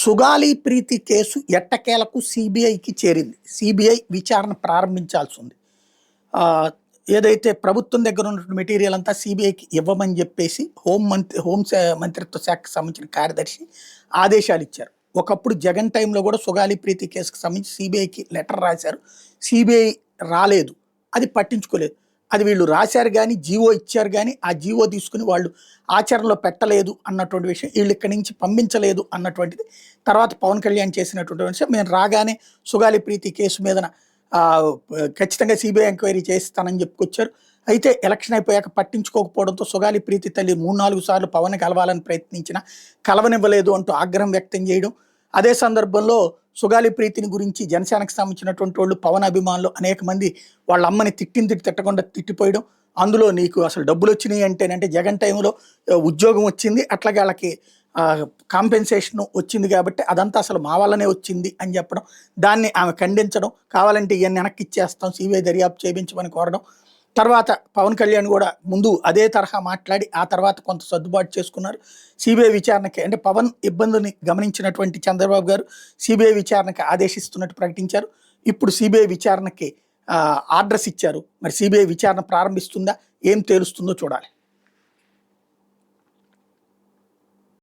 సుగాలి ప్రీతి case ఎట్టకేలకు సిబిఐకి చేరింది. సిబిఐ విచారణ ప్రారంభించాల్సి ఉంది. ఏదైతే ప్రభుత్వం దగ్గర ఉన్నటువంటి మెటీరియల్ అంతా సిబిఐకి ఇవ్వమని చెప్పేసి మంత్రిత్వ శాఖకు సంబంధించిన కార్యదర్శి ఆదేశాలు ఇచ్చారు. ఒకప్పుడు జగన్ టైంలో కూడా సుగాలి ప్రీతి కేసుకు సంబంధించి సిబిఐకి లెటర్ రాశారు. సిబిఐ రాలేదు, అది పట్టించుకోలేదు. అది వీళ్ళు రాశారు కానీ జీవో ఇచ్చారు కానీ ఆ జీవో తీసుకుని వాళ్ళు ఆచరణలో పెట్టలేదు అన్నటువంటి విషయం, వీళ్ళు ఇక్కడి నుంచి పంపించలేదు అన్నటువంటిది తర్వాత పవన్ కళ్యాణ్ చేసినటువంటి విషయం. మేము రాగానే సుగాలి ప్రీతి కేసు మీద ఖచ్చితంగా సిబిఐ ఎంక్వైరీ చేస్తానని చెప్పుకొచ్చారు. అయితే ఎలక్షన్ అయిపోయాక పట్టించుకోకపోవడంతో సుగాలి ప్రీతి తల్లి 3-4 సార్లు పవన్ కలవాలని ప్రయత్నించినా కలవనివ్వలేదు అంటూ ఆగ్రహం వ్యక్తం చేయడం. అదే సందర్భంలో సుగాలి ప్రీతిని గురించి జనసేనకు సంబంధించినటువంటి వాళ్ళు పవన్ అభిమానులు అనేక మంది వాళ్ళ అమ్మని తిట్టకుండా తిట్టిపోయడం. అందులో నీకు అసలు డబ్బులు వచ్చినాయి అంటేనంటే జగన్ టైంలో ఉద్యోగం వచ్చింది, అట్లాగే వాళ్ళకి కాంపెన్సేషన్ వచ్చింది కాబట్టి అదంతా అసలు మా వల్లనే వచ్చింది అని చెప్పడం, దాన్ని ఆమె ఖండించడం, కావాలంటే ఇవన్నీ వెనక్కి ఇచ్చేస్తాం సిబిఐ దర్యాప్తు చేయించమని కోరడం. తర్వాత పవన్ కళ్యాణ్ కూడా ముందు అదే తరహా మాట్లాడి ఆ తర్వాత కొంత సర్దుబాటు చేసుకున్నారు. సిబిఐ విచారణకి అంటే పవన్ ఇబ్బందిని గమనించినటువంటి చంద్రబాబు గారు సిబిఐ విచారణకి ఆదేశిస్తున్నట్టు ప్రకటించారు. ఇప్పుడు సిబిఐ విచారణకి ఆర్డర్స్ ఇచ్చారు. మరి సిబిఐ విచారణ ప్రారంభిస్తుందా, ఏం తేలుస్తుందో చూడాలి.